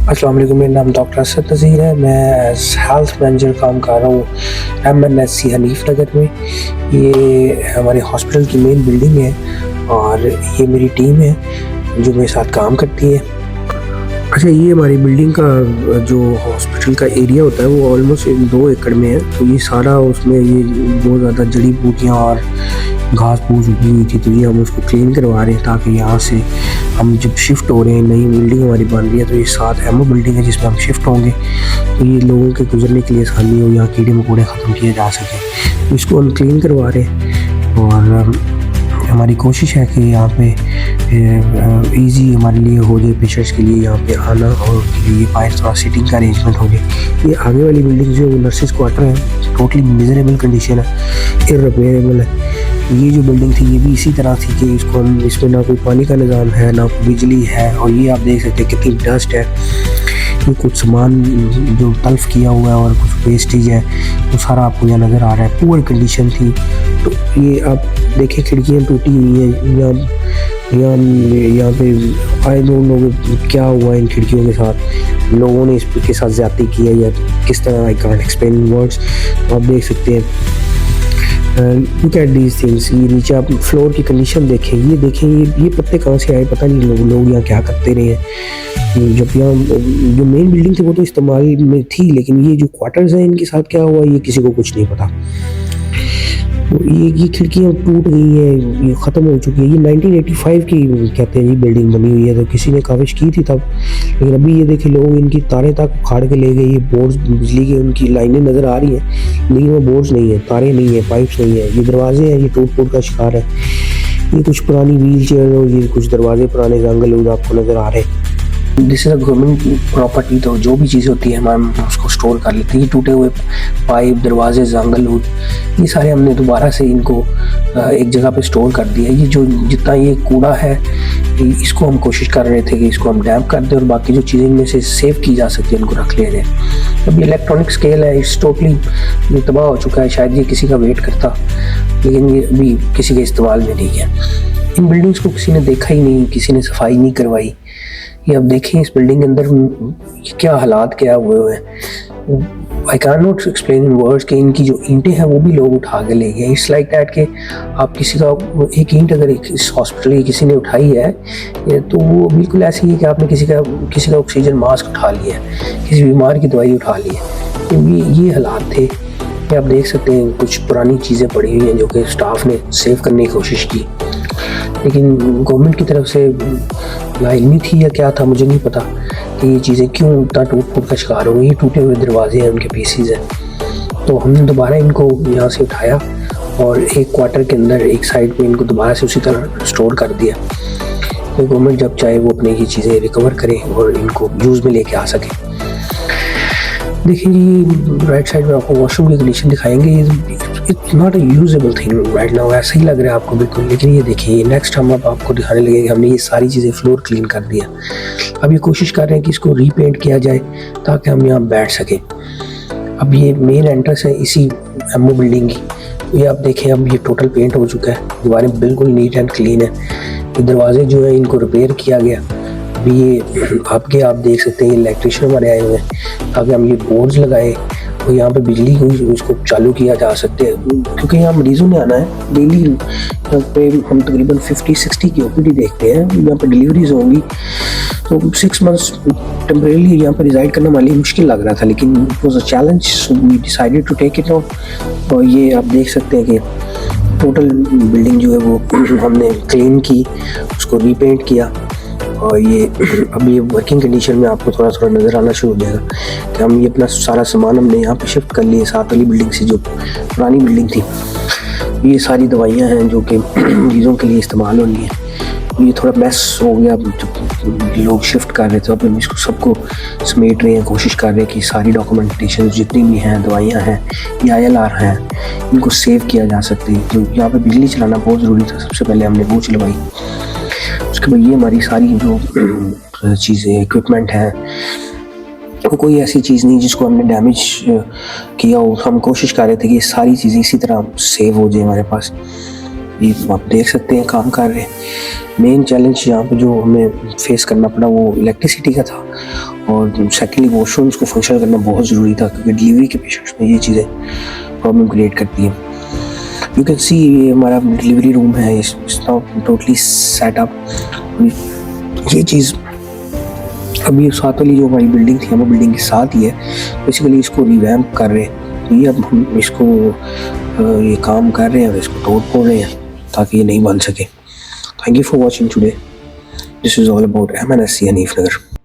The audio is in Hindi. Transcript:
अस्सलाम वालेकुम, मेरा नाम डॉक्टर असद नज़ीर है। मैं एज़ हेल्थ मैनेजर काम कर रहा हूँ MNSC हनीफ नगर में। ये हमारे हॉस्पिटल की मेन बिल्डिंग है और ये मेरी टीम है जो मेरे साथ काम करती है। अच्छा, ये हमारी बिल्डिंग का जो हॉस्पिटल का एरिया होता है वो ऑलमोस्ट 2 एकड़ में है। तो ये सारा उसमें ये बहुत ज़्यादा जड़ी बूटियाँ और घास फूस उगी हुई थी, तो ये हम उसको क्लीन करवा रहे हैं ताकि यहाँ से हम जब शिफ्ट हो रहे हैं, नई बिल्डिंग हमारी बन रही है, तो ये 7 एमओ बिल्डिंग है जिसमें हम शिफ्ट होंगे, तो ये लोगों के गुजरने के लिए आसानी हो, यहाँ कीड़े मकोड़े ख़त्म किए जा सकें, तो इसको हम क्लीन करवा रहे हैं। और हमारी कोशिश है कि यहाँ पे इजी हमारे लिए हो जाए, पेशेंट्स के लिए यहाँ पे आना, और उनके लिए बाहर थोड़ा सीटिंग का अरेंजमेंट हो जाए। ये आगे वाली बिल्डिंग जो नर्सिस क्वार्टर है, टोटली मिजरेबल कंडीशन है, इररिपेयरेबल है। ये जो बिल्डिंग थी ये भी इसी तरह थी कि इसमें ना कोई पानी का निज़ाम है, ना कोई बिजली है, और ये आप देख सकते हैं कितनी डस्ट है। ये कुछ सामान जो तल्फ किया हुआ है और कुछ वेस्टेज है वो सारा आपको यहाँ नज़र आ रहा है। पुअर कंडीशन थी। तो ये आप देखें, खिड़कियाँ टूटी हुई हैं। यहाँ पे आई डोंट नो क्या हुआ इन खिड़कियों के साथ, लोगों ने इसके साथ ज़्यादती की है या किस तरह, I can't explain in words. आप देख सकते हैं, लुक एट दीज थिंग्स। ये नीचे आप फ्लोर की कंडीशन देखें, ये पत्ते कहाँ से आए पता नहीं, लोग यहाँ क्या करते रहे हैं। जब यहाँ जो मेन बिल्डिंग थी वो तो इस्तेमाल में थी, लेकिन ये जो क्वार्टर्स हैं इनके साथ क्या हुआ ये किसी को कुछ नहीं पता। तो ये खिड़कियाँ टूट गई हैं, ये ख़त्म हो चुकी है। ये 1985 की कहते हैं ये बिल्डिंग बनी हुई है, तो किसी ने काविश की थी तब, लेकिन अभी ये देखे लोग इनकी तारें तक उखाड़ के ले गए। ये बोर्ड्स, बिजली की उनकी लाइनें नज़र आ रही हैं, लेकिन वो बोर्ड्स नहीं है, तारें नहीं है, पाइप्स नहीं है। ये दरवाजे हैं, ये टूट का शिकार है। ये कुछ पुरानी व्हील चेयर और ये कुछ दरवाजे पुराने जंगल आपको नज़र आ रहे हैं। This is a government property, तो जो भी चीज़ें होती है हम उसको स्टोर कर लेते हैं। ये टूटे हुए पाइप, दरवाजे, जंगल, ये सारे हमने दोबारा से इनको एक जगह पे स्टोर कर दिया। ये जो जितना ये कूड़ा है इसको हम कोशिश कर रहे थे कि इसको हम डैम्प कर दें और बाकी जो चीज़ें इनमें से सेव की जा सकती है इनको रख ले रहे हैं। अब ये इलेक्ट्रॉनिक स्केल है, इस टोटली तबाह हो चुका है। शायद ये किसी का वेट करता, लेकिन ये अभी किसी के इस्तेमाल में नहीं है। इन बिल्डिंग्स को किसी ने देखा ही नहीं, किसी ने सफाई नहीं करवाई। ये अब देखें इस बिल्डिंग के अंदर क्या हालात क्या हुए हैं। I can not explain in words कि इनकी जो ईंटें हैं वो भी लोग उठा के ले गए। इट्स लाइक दैट कि आप किसी का एक ईंट अगर इस हॉस्पिटल की किसी ने उठाई है तो वो बिल्कुल ऐसी है कि आपने किसी का ऑक्सीजन मास्क उठा लिया है, किसी बीमार की दवाई उठा ली है। ये हालात थे कि आप देख सकते हैं कुछ पुरानी चीज़ें पड़ी हुई हैं जो कि स्टाफ ने सेव करने की कोशिश की, लेकिन गवर्नमेंट की तरफ से लाइलमी थी या क्या था मुझे नहीं पता कि ये चीज़ें क्यों इतना टूट फूट का शिकार हो गई। ये टूटे हुए दरवाजे हैं, उनके पीसीज हैं। तो हमने दोबारा इनको यहाँ से उठाया और एक क्वार्टर के अंदर एक साइड पे इनको दोबारा से उसी तरह स्टोर कर दिया, तो गवर्नमेंट जब चाहे वो अपने ये चीज़ें रिकवर करे और इनको यूज़ में लेके आ सके। देखिए ये राइट साइड में आपको वॉशरूम की कंडीशन दिखाएंगे। It's not a usable thing right now, ऐसा ही लग रहा है आपको बिल्कुल, लेकिन ये देखिए नेक्स्ट हम अब आपको दिखाने लगे कि हमने ये सारी चीज़ें फ्लोर क्लीन कर दिया। अब ये कोशिश कर रहे हैं कि इसको रीपेंट किया जाए ताकि हम यहाँ बैठ सकें। अब ये मेन एंट्रेंस है इसी एमओ बिल्डिंग की, तो ये आप देखें अब ये टोटल पेंट हो चुका है, दीवारें बिल्कुल नीट एंड क्लीन है। ये दरवाजे जो है इनको रिपेयर किया गया। अभी ये आप देख सकते हैं, ये इलेक्ट्रिशियन हमारे आए हुए हैं ताकि हम ये बोर्ड्स लगाए और यहाँ पे बिजली हुई उसको चालू किया जा सकते हैं, क्योंकि यहाँ मरीजों ने आना है डेली। यहाँ पे हम तकरीबन 50-60 की ओपीडी देखते हैं, यहाँ पे डिलीवरीज होंगी, तो 6 मंथ्स टेम्परेली यहाँ पे रिजाइड करना हमारे लिए मुश्किल लग रहा था, लेकिन it was a challenge, so we decided to take it on. और ये आप देख सकते हैं कि टोटल बिल्डिंग जो है वो हमने क्लीन की, उसको रीपेंट किया, और ये अब ये वर्किंग कंडीशन में आपको थोड़ा थोड़ा नज़र आना शुरू हो जाएगा कि हम ये अपना सारा सामान हमने यहाँ पे शिफ्ट कर लिए 7 वाली बिल्डिंग से, जो पुरानी बिल्डिंग थी। ये सारी दवाइयाँ हैं जो कि मरीज़ों के लिए इस्तेमाल होनी है। ये थोड़ा मैस हो गया, जब लोग शिफ्ट कर रहे थे अब हम इसको सबको समेट रहे हैं, कोशिश कर रहे हैं कि सारी डॉक्यूमेंटेशन जितनी भी हैं, दवाइयाँ हैं, ये ILR हैं, इनको सेव किया जा सकती है। तो यहाँ पर बिजली चलाना बहुत ज़रूरी था, सबसे पहले हमने वो चलवाई। उसके बाद ये हमारी सारी जो चीज़ें इक्विपमेंट हैं, कोई ऐसी चीज़ नहीं जिसको हमने डैमेज किया हो। हम कोशिश कर रहे थे कि सारी चीज़ें इसी तरह सेव हो जाए हमारे पास। ये आप देख सकते हैं काम कर रहे हैं। मेन चैलेंज यहाँ पे जो हमें फेस करना पड़ा वो इलेक्ट्रिसिटी का था, और सेकेंडली वॉशरूम्स को फंक्शन करना बहुत ज़रूरी था, क्योंकि डिलीवरी के पेशेंट्स में ये चीज़ें प्रॉब्लम क्रिएट करती हैं। यू कैन सी ये हमारा डिलीवरी रूम है, इट्स नॉट टोटली सेटअप। ये चीज़ अभी साथ वाली जो हमारी बिल्डिंग थी, हमारी बिल्डिंग के साथ ही है, बेसिकली इसको रिवैम्प कर रहे हैं। तो ये अब हम इसको ये काम कर रहे हैं और इसको तोड़ फोड़ रहे हैं ताकि ये नहीं बन सके। Thank you for watching today. This is all about MNSC Hanif Nagar.